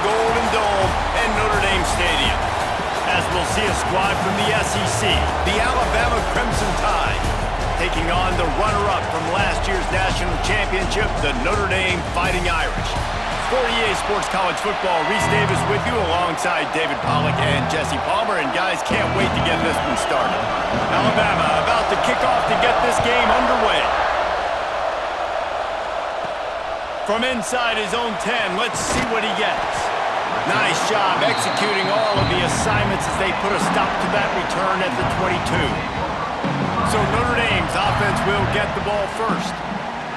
Golden Dome and Notre Dame Stadium. As we'll see a squad from the SEC, the Alabama Crimson Tide, taking on the runner-up from last year's national championship, the Notre Dame Fighting Irish. For EA Sports College Football, Reese Davis with you alongside David Pollack and Jesse Palmer. And guys, can't wait to get this one started. Alabama about to kick off to get this game underway. From inside his own 10, let's see what he gets. Nice job executing all of the assignments as they put a stop to that return at the 22. So Notre Dame's offense will get the ball first.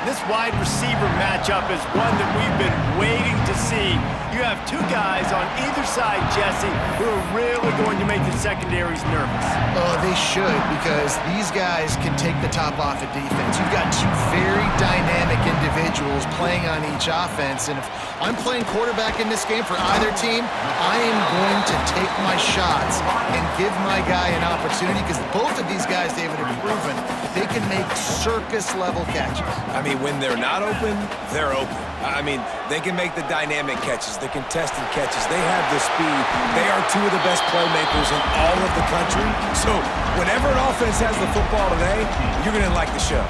This wide receiver matchup is one that we've been waiting to see. You have two guys on either side, Jesse, who are really going to make the secondaries nervous. Oh, they should, because these guys can take the top off of defense. You've got two very dynamic individuals playing on each offense, and if I'm playing quarterback in this game for either team, I am going to take my shots and give my guy an opportunity, because both of these guys, David, have proven they can make circus-level catches. I mean, when they're not open, they're open. I mean, they can make the dynamic catches, the contested catches. They have the speed. They are two of the best playmakers in all of the country. So whenever an offense has the football today, you're going to like the show.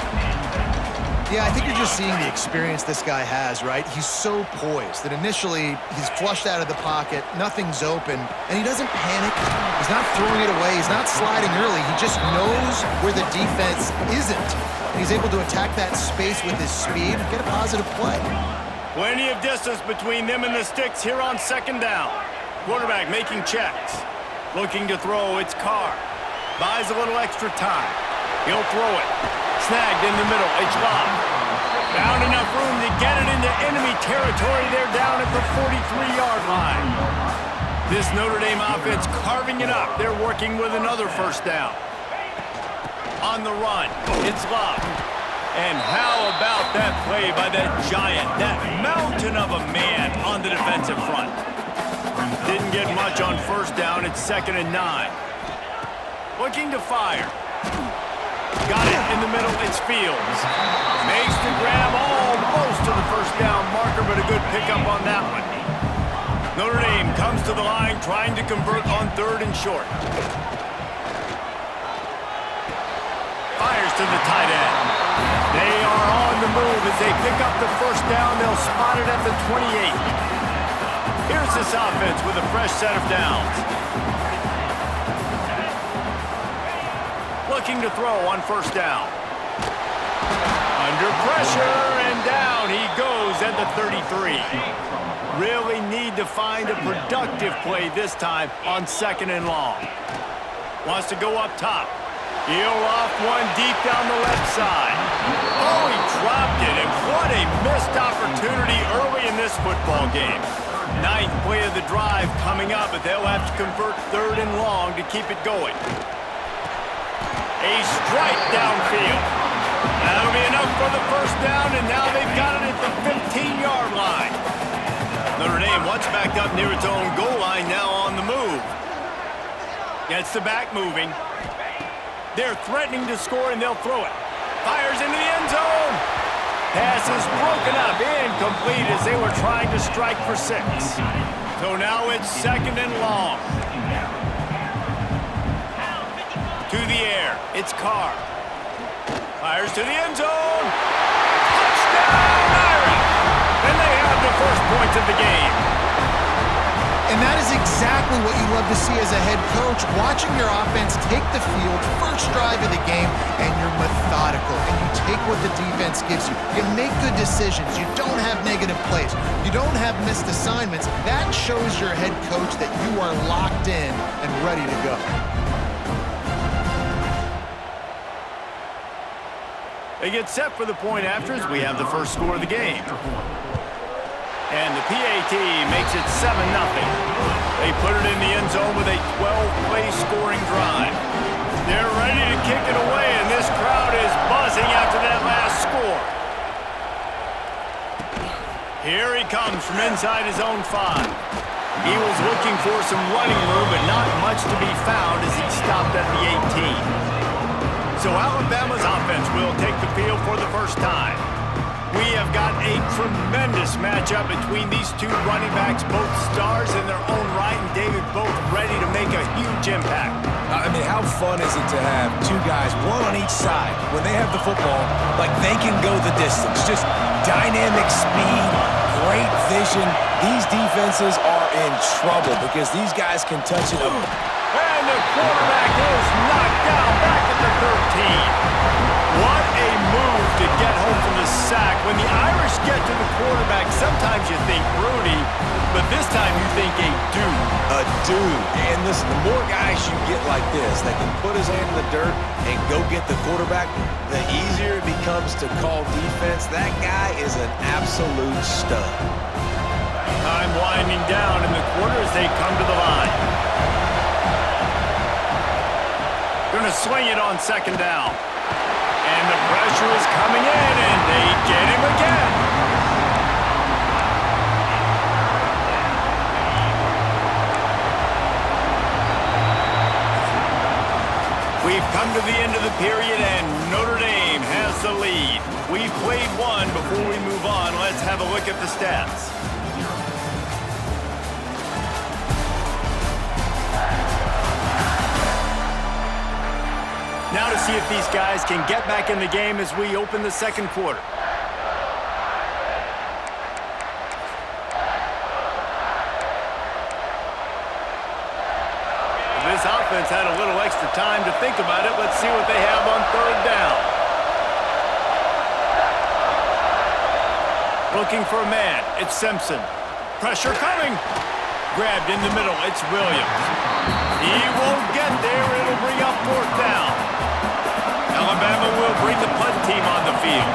Yeah, I think you're just seeing the experience this guy has, right? He's so poised that initially he's flushed out of the pocket, nothing's open, and he doesn't panic. He's not throwing it away. He's not sliding early. He just knows where the defense isn't. And he's able to attack that space with his speed and get a positive play. Plenty of distance between them and the sticks here on second down. Quarterback making checks. Looking to throw, it's Carr. Buys a little extra time. He'll throw it. Snagged in the middle, it's Love. Found enough room to get it into enemy territory. They're down at the 43-yard line. This Notre Dame offense carving it up. They're working with another first down. On the run, it's Love. And how about that play by that giant, that mountain of a man on the defensive front? Didn't get much on first down. It's 2nd and 9. Looking to fire. Got it in the middle, it's Fields. Makes the grab almost to the first down marker, but a good pickup on that one. Notre Dame comes to the line trying to convert on 3rd and short. Fires to the tight end. They are on the move as they pick up the first down. They'll spot it at the 28. Here's this offense with a fresh set of downs. Looking to throw on first down. Under pressure, and down he goes at the 33. Really need to find a productive play this time on 2nd and long. Wants to go up top. He'll off one deep down the left side. Oh, he dropped it, and what a missed opportunity early in this football game. 9th play of the drive coming up, but they'll have to convert 3rd and long to keep it going. A strike downfield. That'll be enough for the first down, and now they've got it at the 15-yard line. Notre Dame once backed up near its own goal line, now on the move. Gets the back moving. They're threatening to score, and they'll throw it. Fires into the end zone. Pass is broken up, incomplete as they were trying to strike for 6. So now it's 2nd and long. To the air, it's Carr. Fires to the end zone. Touchdown, Irish! And they have the first points of the game. And that is exactly what you love to see as a head coach, watching your offense take the field, first drive of the game, and you're methodical, and you take what the defense gives you. You make good decisions. You don't have negative plays. You don't have missed assignments. That shows your head coach that you are locked in and ready to go. They get set for the point after as we have the first score of the game. And the PAT makes it 7-0. They put it in the end zone with a 12-play scoring drive. They're ready to kick it away, and this crowd is buzzing after that last score. Here he comes from inside his own 5. He was looking for some running room, but not much to be found as he stopped at the 18. So Alabama's offense will take the field for the first time. We have got a tremendous matchup between these two running backs, both stars in their own right, and David, both ready to make a huge impact. I mean, how fun is it to have two guys, one on each side, when they have the football, like they can go the distance. Just dynamic speed, great vision. These defenses are in trouble because these guys can touch it up. And the quarterback is knocked down back at the 13. What a move to get home from the sack. When the Irish get to the quarterback, sometimes you think Bruni, but this time you think a dude. A dude. And listen, the more guys you get like this that can put his hand in the dirt and go get the quarterback, the easier it becomes to call defense. That guy is an absolute stud. Time winding down in the quarter as they come to the line. Going to swing it on second down. And the pressure is coming in, and they get him again. We've come to the end of the period, and Notre Dame has the lead. We've played one. Before we move on, let's have a look at the stats. Now to see if these guys can get back in the game as we open the second quarter. This offense had a little extra time to think about it. Let's see what they have on third down. Looking for a man. It's Simpson. Pressure coming. Grabbed in the middle. It's Williams. He won't get there. It'll bring up fourth down. Alabama will bring the punt team on the field.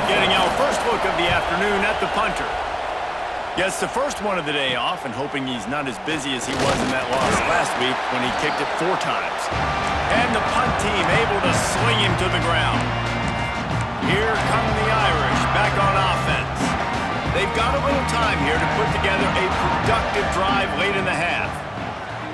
Getting our first look of the afternoon at the punter. Gets the first one of the day off and hoping he's not as busy as he was in that loss last week when he kicked it 4 times. And the punt team able to sling him to the ground. Here come the Irish back on offense. They've got a little time here to put together a productive drive late in the half.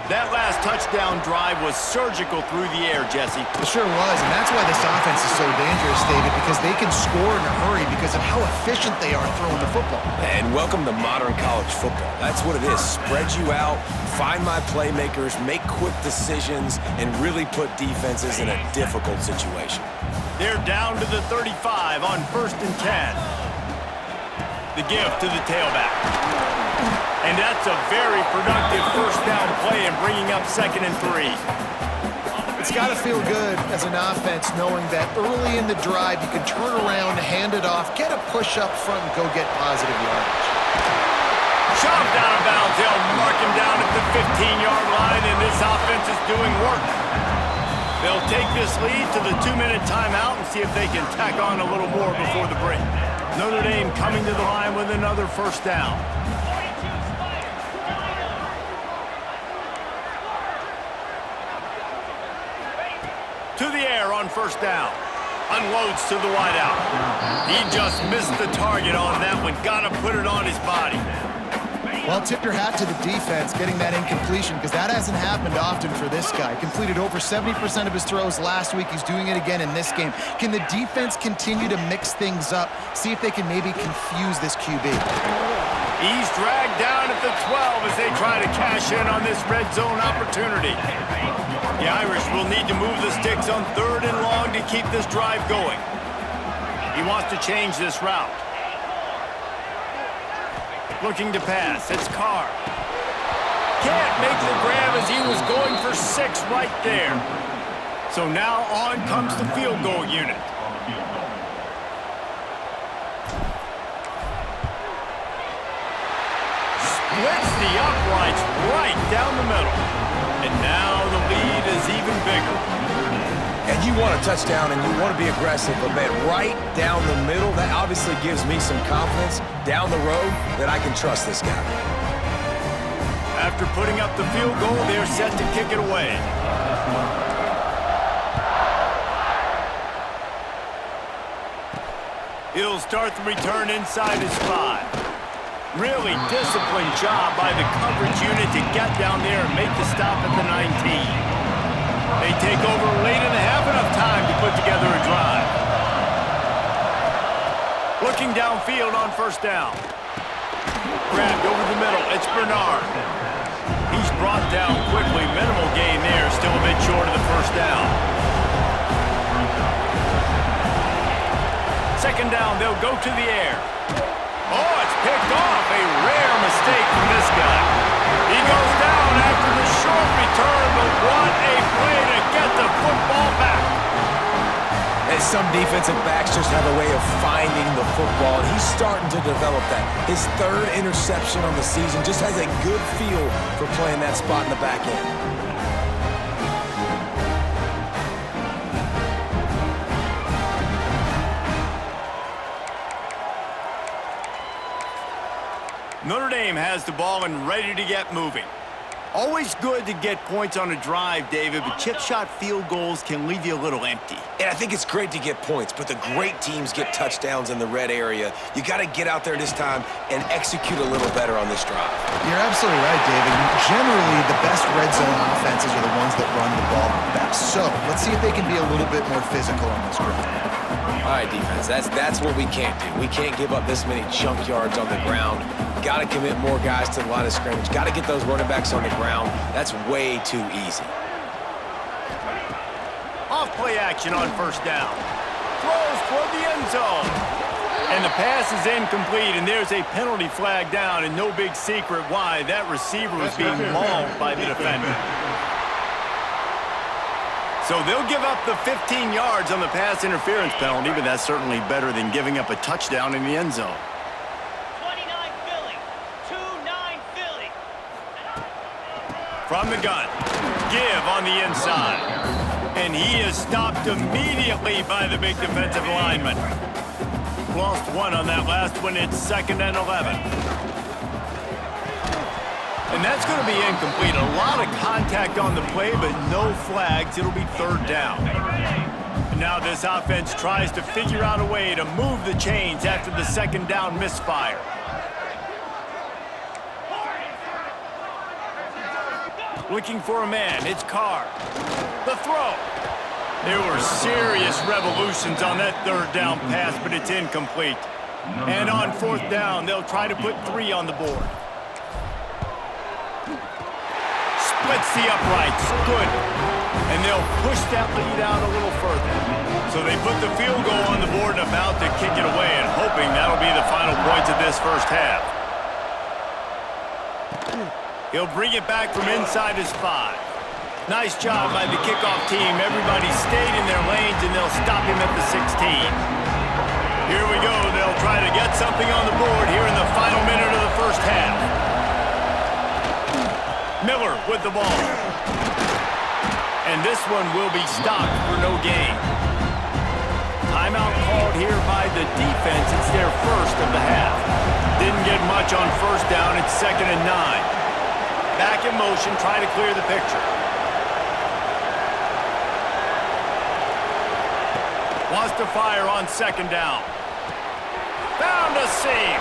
That last touchdown drive was surgical through the air, Jesse. It sure was, and that's why this offense is so dangerous, David, because they can score in a hurry because of how efficient they are throwing the football. And welcome to modern college football. That's what it is. Spread you out, find my playmakers, make quick decisions, and really put defenses in a difficult situation. They're down to the 35 on 1st and 10. The give to the tailback. And that's a very productive first down play and bringing up 2nd and 3. It's got to feel good as an offense knowing that early in the drive you can turn around, hand it off, get a push up front, and go get positive yardage. Shoved out of bounds. They'll mark him down at the 15-yard line, and this offense is doing work. They'll take this lead to the 2-minute timeout and see if they can tack on a little more before the break. Notre Dame coming to the line with another first down. To the air on first down. Unloads to the wideout. He just missed the target on that one. Got to put it on his body. Well, tip your hat to the defense getting that incompletion because that hasn't happened often for this guy. Completed over 70% of his throws last week. He's doing it again in this game. Can the defense continue to mix things up? See if they can maybe confuse this QB. He's dragged down at the 12 as they try to cash in on this red zone opportunity. The Irish will need to move the sticks on 3rd and long to keep this drive going. He wants to change this route. Looking to pass. It's Carr. Can't make the grab as he was going for 6 right there. So now on comes the field goal unit. Splits the uprights right down the middle. And now the lead is even bigger. And you want a touchdown and you want to be aggressive, but man, right down the middle, that obviously gives me some confidence down the road that I can trust this guy. After putting up the field goal, they're set to kick it away. He'll start the return inside his 5. Really disciplined job by the coverage unit to get down there and make the stop at the 19. They take over late in the half, enough time to put together a drive. Looking Looking downfield on first down. Grabbed over the middle. It's Bernard. He's brought down quickly. Minimal gain there. Still a bit short of the first down. Second down, they'll go to the air. Oh, it's picked off. A rare mistake from this guy. He goes down after the short return, but what a play to get the football back. And some defensive backs just have a way of finding the football, and he's starting to develop that. His third interception on the season, just has a good feel for playing that spot in the back end. Notre Dame has the ball and ready to get moving. Always good to get points on a drive, David, but chip shot field goals can leave you a little empty. And I think it's great to get points, but the great teams get touchdowns in the red area. You got to get out there this time and execute a little better on this drive. You're absolutely right, David. Generally, the best red zone offenses are the ones that run the ball best. So let's see if they can be a little bit more physical on this drive. All right, defense, that's what we can't do. We can't give up this many jump yards on the ground. Got to commit more guys to the line of scrimmage. Got to get those running backs on the ground. That's way too easy. Off play action on first down. Throws toward the end zone. And the pass is incomplete, and there's a penalty flag down, and no big secret why. That receiver was being mauled by the defender. So they'll give up the 15 yards on the pass interference penalty, but that's certainly better than giving up a touchdown in the end zone. 29 Philly, 2-9 Philly. From the gun, give on the inside. And he is stopped immediately by the big defensive lineman. Lost one on that last one. It's 2nd and 11. And that's going to be incomplete. A lot of contact on the play, but no flags. It'll be 3rd down. And now this offense tries to figure out a way to move the chains after the 2nd down misfire. Looking for a man. It's Carr. The throw. There were serious revolutions on that 3rd down pass, but it's incomplete. And on 4th down, they'll try to put 3 on the board. Splits the uprights. Good. And they'll push that lead out a little further. So they put the field goal on the board and about to kick it away, and hoping that'll be the final points of this first half. He'll bring it back from inside his 5. Nice job by the kickoff team. Everybody stayed in their lanes, and they'll stop him at the 16. Here we go. They'll try to get something on the board here in the final minute of the first half. Miller with the ball. And this one will be stopped for no gain. Timeout called here by the defense. It's their first of the half. Didn't get much on first down. It's 2nd and 9. Back in motion, trying to clear the picture. Wants to fire on 2nd down. Found a seam.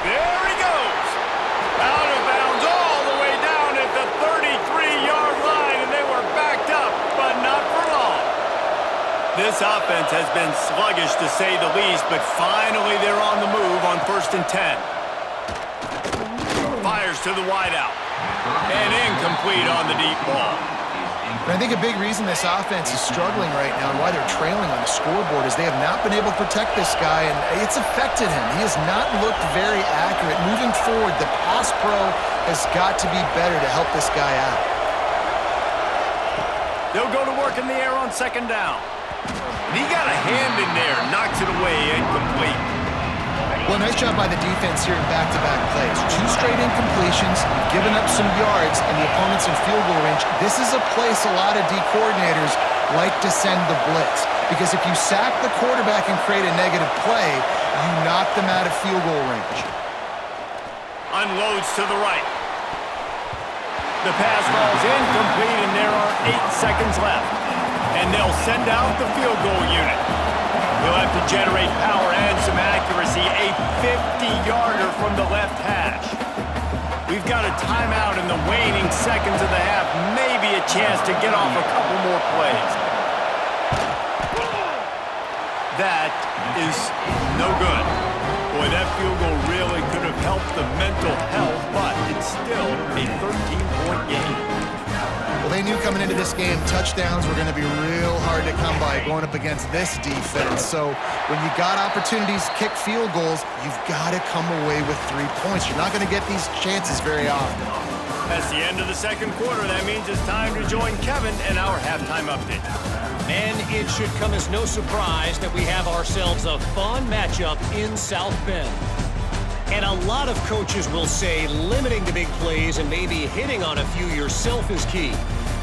There he goes. Out of bounds all the way down at the 33-yard line, and they were backed up, but not for long. This offense has been sluggish to say the least, but finally they're on the move on 1st and 10. Fires to the wideout. And incomplete on the deep ball. And I think a big reason this offense is struggling right now and why they're trailing on the scoreboard is they have not been able to protect this guy, and it's affected him. He has not looked very accurate. Moving forward, the pass pro has got to be better to help this guy out. They'll go to work in the air on 2nd down. And he got a hand in there, knocks it away, incomplete. Well, nice job by the defense here in back-to-back plays. 2 straight incompletions, given up some yards, and the opponent's in field goal range. This is a place a lot of D coordinators like to send the blitz, because if you sack the quarterback and create a negative play, you knock them out of field goal range. Unloads to the right. The pass falls incomplete, and there are 8 seconds left. And they'll send out the field goal unit. He'll have to generate power and some accuracy. A 50-yarder from the left hash. We've got a timeout in the waning seconds of the half. Maybe a chance to get off a couple more plays. that is no good. Boy, that field goal really could have helped the mental health, but it's still a 13-point game. Well, they knew coming into this game, touchdowns were going to be real hard to come by going up against this defense. So when you got opportunities to kick field goals, you've got to come away with 3 points. You're not going to get these chances very often. That's the end of the second quarter. That means it's time to join Kevin and our halftime update. And it should come as no surprise that we have ourselves a fun matchup in South Bend. And a lot of coaches will say limiting the big plays and maybe hitting on a few yourself is key.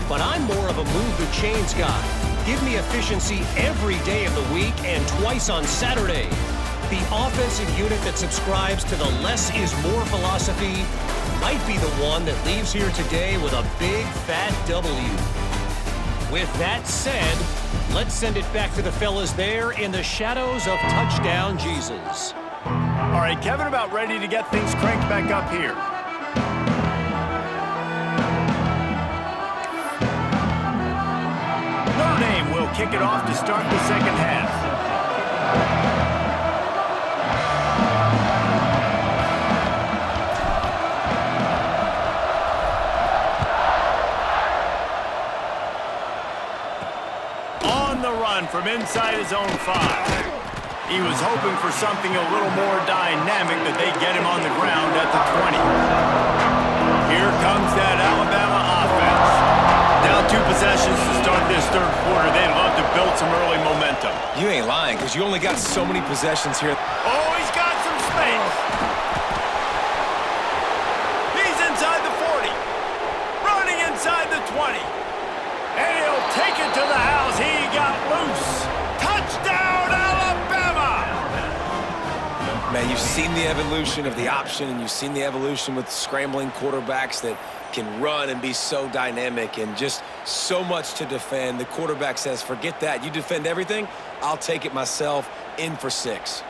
But I'm more of a move the chains guy. Give me efficiency every day of the week and twice on Saturday. The offensive unit that subscribes to the less is more philosophy might be the one that leaves here today with a big fat W. With that said, let's send it back to the fellas there in the shadows of Touchdown Jesus. All right, Kevin, about ready to get things cranked back up here. Notre Dame will kick it off to start the second half. On the run from inside his own 5. He was hoping for something a little more dynamic, that they get him on the ground at the 20. Here comes that Alabama offense. Now 2 possessions to start this third quarter. They'd love to build some early momentum. You ain't lying, because you only got so many possessions here. Oh, he's got some space. He's inside the 40. Running inside the 20. And he'll take it to the house. He got loose. Touchdown, Alabama! Man, you've seen the evolution of the option, and you've seen the evolution with scrambling quarterbacks that can run and be so dynamic and just so much to defend. The quarterback says, forget that. You defend everything, I'll take it myself. In for 6.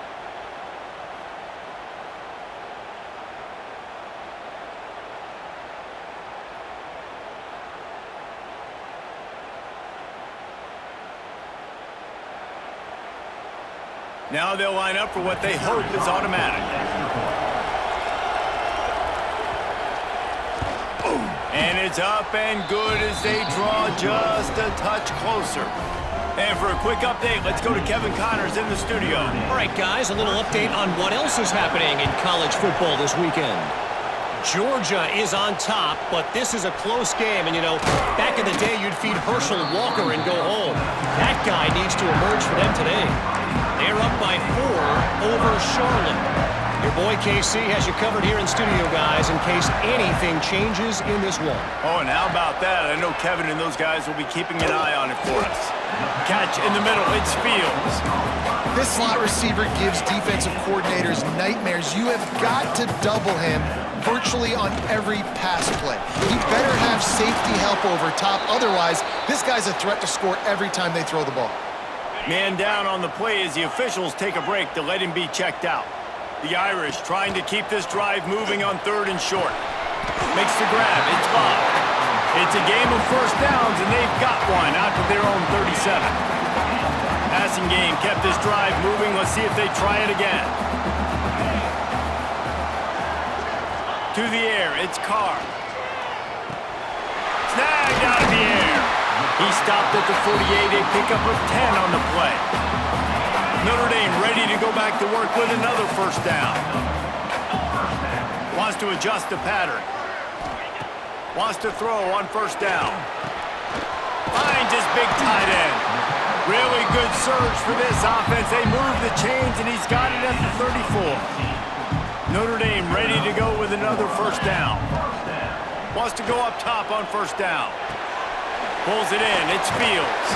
Now they'll line up for what they hope is automatic. And it's up and good as they draw just a touch closer. And for a quick update, let's go to Kevin Connors in the studio. All right, guys, a little update on what else is happening in college football this weekend. Georgia is on top, but this is a close game. And, you know, back in the day, you'd feed Herschel Walker and go home. That guy needs to emerge for them today. They're up by 4 over Charlotte. Your boy KC has you covered here in studio, guys, in case anything changes in this one. Oh, and how about that? I know Kevin and those guys will be keeping an eye on it for us. Catch in the middle, it's Fields. This slot receiver gives defensive coordinators nightmares. You have got to double him virtually on every pass play. He better have safety help over top. Otherwise, this guy's a threat to score every time they throw the ball. Man down on the play as the officials take a break to let him be checked out. The Irish trying to keep this drive moving on 3rd and short. Makes the grab, it's Bob. It's a game of first downs, and they've got one out to their own 37. Passing game kept this drive moving. Let's see if they try it again. To the air, it's Carr. Snagged out of the air. He stopped at the 48, a pickup of 10 on the play. Notre Dame ready to go back to work with another first down. Wants to adjust the pattern. Wants to throw on first down. Finds his big tight end. Really good surge for this offense. They move the chains, and he's got it at the 34. Notre Dame ready to go with another first down. Wants to go up top on first down. Pulls it in. It's Fields.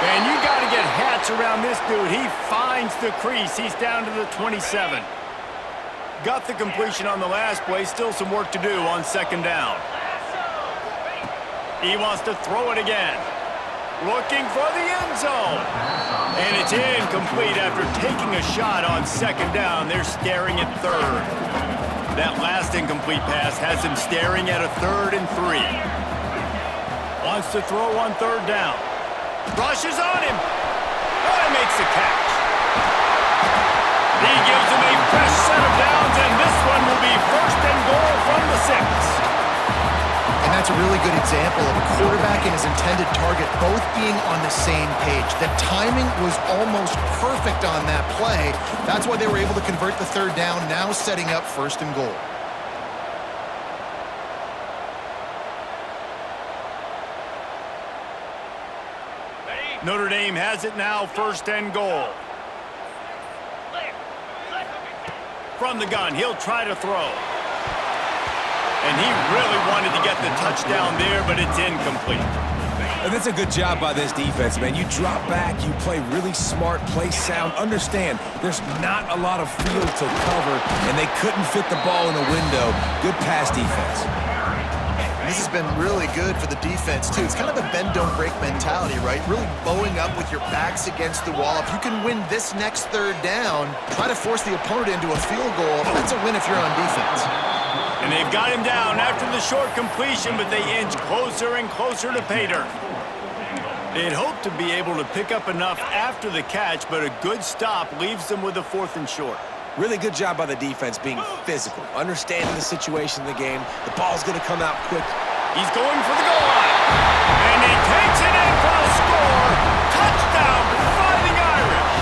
Man, you got to get hats around this dude. He finds the crease. He's down to the 27. Got the completion on the last play. Still some work to do on second down. He wants to throw it again. Looking for the end zone. And it's incomplete after taking a shot on second down. They're staring at 3rd. That last incomplete pass has him staring at a 3rd and 3. Wants to throw on 3rd down. Rushes on him. Oh, he makes the catch. And that's a really good example of a quarterback and his intended target both being on the same page. The timing was almost perfect on that play. That's why they were able to convert the third down, now setting up 1st and goal. Notre Dame has it now, 1st and goal. From the gun, he'll try to throw. And he really wanted to get the touchdown there, but it's incomplete. And that's a good job by this defense, man. You drop back, you play really smart, play sound. Understand, there's not a lot of field to cover, and they couldn't fit the ball in the window. Good pass defense. This has been really good for the defense, too. It's kind of a bend-don't-break mentality, right? Really bowing up with your backs against the wall. If you can win this next third down, try to force the opponent into a field goal. That's a win if you're on defense. And they've got him down after the short completion, but they inch closer and closer to pay dirt. They'd hoped to be able to pick up enough after the catch, but a good stop leaves them with a 4th and short. Really good job by the defense being physical, understanding the situation in the game. The ball's going to come out quick. He's going for the goal line. And he takes it in for a score. Touchdown, Fighting Irish.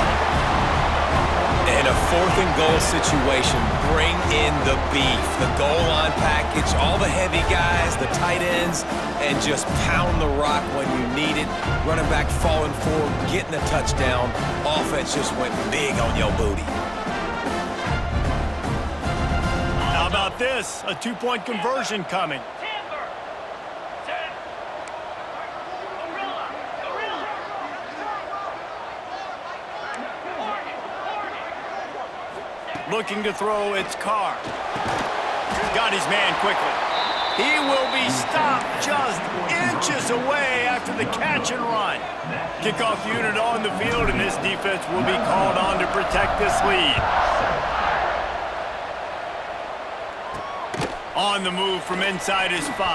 In a 4th and goal situation, bring in the beef. The goal line package, all the heavy guys, the tight ends, and just pound the rock when you need it. Running back falling forward, getting the touchdown. Offense just went big on your booty. How about this? A 2-point conversion coming. Looking to throw, it's Carr. Got his man quickly. He will be stopped just inches away after the catch and run. Kickoff unit on the field, and this defense will be called on to protect this lead. On the move from inside his 5.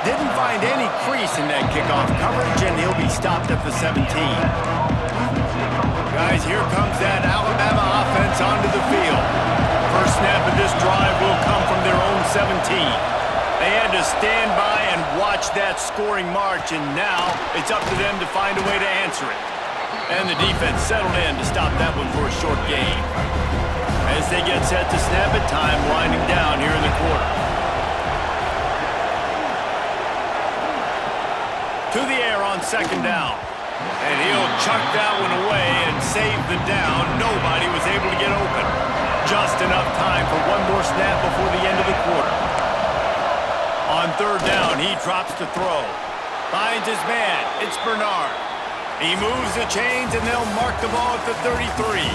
Didn't find any crease in that kickoff coverage, and he'll be stopped at the 17. Guys, here comes that Alabama offense onto the field. First snap of this drive will come from their own 17. They had to stand by and watch that scoring march, and now it's up to them to find a way to answer it. And the defense settled in to stop that one for a short gain. As they get set to snap it, time winding down here in the quarter. To the air on 2nd down. And he'll chuck that one away and save the down. Nobody was able to get open. Just enough time for one more snap before the end of the quarter. On 3rd down, he drops to throw. Finds his man. It's Bernard. He moves the chains, and they'll mark the ball at the 33.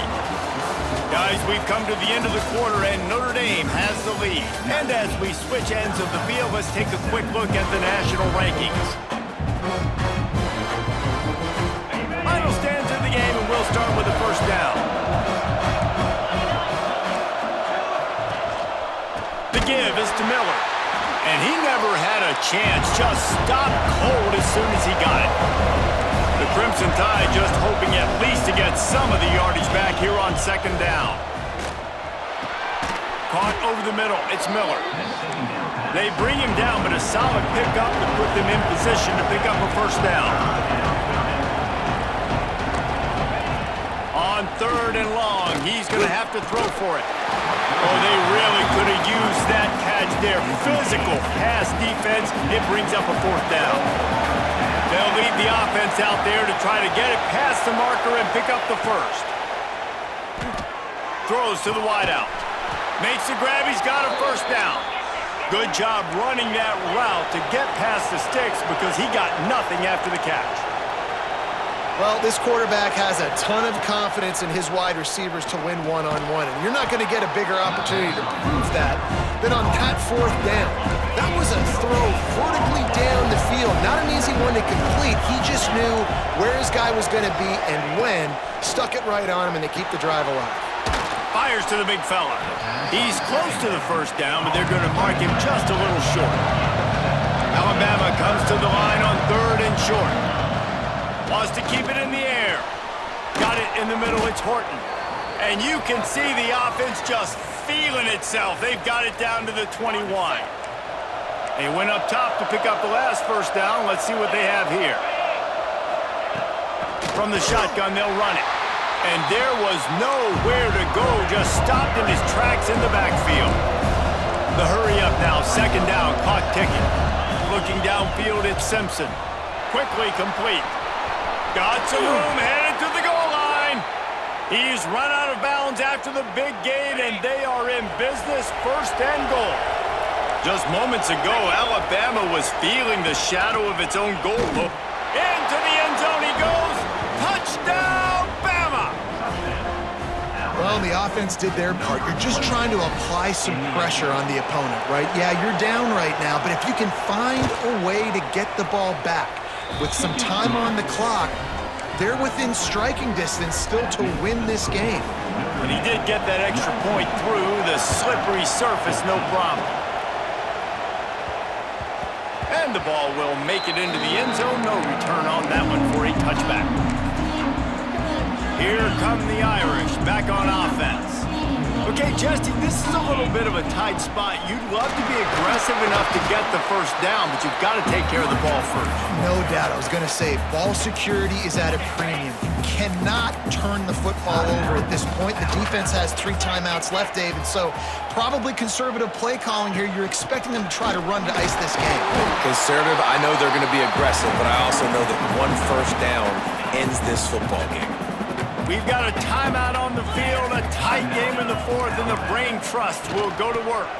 Guys, we've come to the end of the quarter, and Notre Dame has the lead. And as we switch ends of the field, let's take a quick look at the national rankings. Final stands in the game, and we'll start with the 1st down. The give is to Miller. And he never had a chance, just stopped cold as soon as he got it. The Crimson Tide just hoping at least to get some of the yardage back here on 2nd down. Caught over the middle, it's Miller. They bring him down, but a solid pickup to put them in position to pick up a 1st down. On 3rd and long, he's going to have to throw for it. Oh, they really could have used that catch there. Physical pass defense, it brings up a 4th down. They'll lead the offense out there to try to get it past the marker and pick up the 1st. Throws to the wideout. Makes the grab, he's got a 1st down. Good job running that route to get past the sticks because he got nothing after the catch. Well, this quarterback has a ton of confidence in his wide receivers to win one-on-one, and you're not going to get a bigger opportunity to prove that than on that 4th down. That was a throw vertically down the field. Not an easy one to complete. He just knew where his guy was going to be and when. Stuck it right on him, and they keep the drive alive. Fires to the big fella. He's close to the 1st down, but they're going to mark him just a little short. Alabama comes to the line on 3rd and short. Wants to keep it in the air. Got it in the middle, it's Horton. And you can see the offense just feeling itself. They've got it down to the 21. They went up top to pick up the last first down. Let's see what they have here. From the shotgun, they'll run it. And there was nowhere to go, just stopped in his tracks in the backfield. The hurry up now, second down, clock ticking. Looking downfield, it's Simpson. Quickly complete. Got some room, headed to the goal line. He's run out of bounds after the big gain, and they are in business, first and goal. Just moments ago, Alabama was feeling the shadow of its own goal. Into the end zone he goes. Touchdown, Bama! Well, the offense did their part. You're just trying to apply some pressure on the opponent, right? Yeah, you're down right now, but if you can find a way to get the ball back with some time on the clock, they're within striking distance still to win this game. And he did get that extra point through the slippery surface, no problem. And the ball will make it into the end zone. No return on that one for a touchback. Here come the Irish, back on offense. Okay, Jesse, this is a little bit of a tight spot. You'd love to be aggressive enough to get the first down, but you've got to take care of the ball first. No doubt. I was going to say, ball security is at a premium. You cannot turn the football over at this point. The defense has 3 timeouts left, David, so probably conservative play calling here. You're expecting them to try to run to ice this game. Conservative, I know they're going to be aggressive, but I also know that one first down ends this football game. We've got a timeout on the field, a tight game in the fourth, and the Brain Trust will go to work.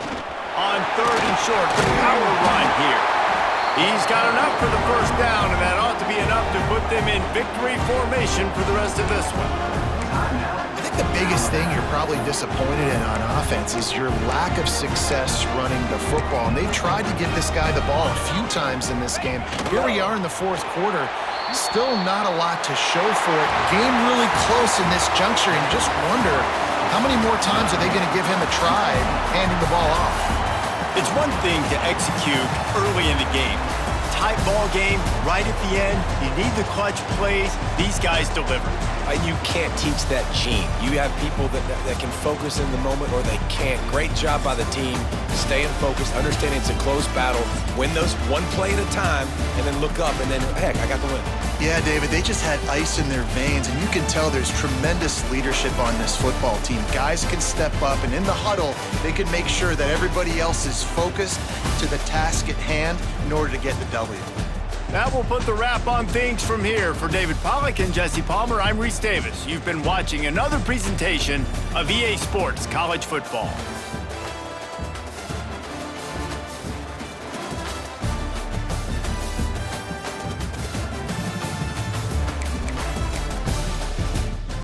On third and short, the power run here. He's got enough for the first down, and that ought to be enough to put them in victory formation for the rest of this one. I think the biggest thing you're probably disappointed in on offense is your lack of success running the football. And they've tried to give this guy the ball a few times in this game. Here we are in the fourth quarter. Still not a lot to show for it. Game really close in this juncture, and you just wonder how many more times are they going to give him a try handing the ball off. It's one thing to execute early in the game. Tight ball game, right at the end. You need the clutch plays. These guys deliver. You can't teach that gene. You have people that can focus in the moment or they can't. Great job by the team, staying focused, understanding it's a close battle, win those one play at a time, and then look up, and then, heck, I got the win. Yeah, David, they just had ice in their veins, and you can tell there's tremendous leadership on this football team. Guys can step up, and in the huddle, they can make sure that everybody else is focused to the task at hand in order to get the W. That will put the wrap on things from here. For David Pollack and Jesse Palmer, I'm Reese Davis. You've been watching another presentation of EA Sports College Football.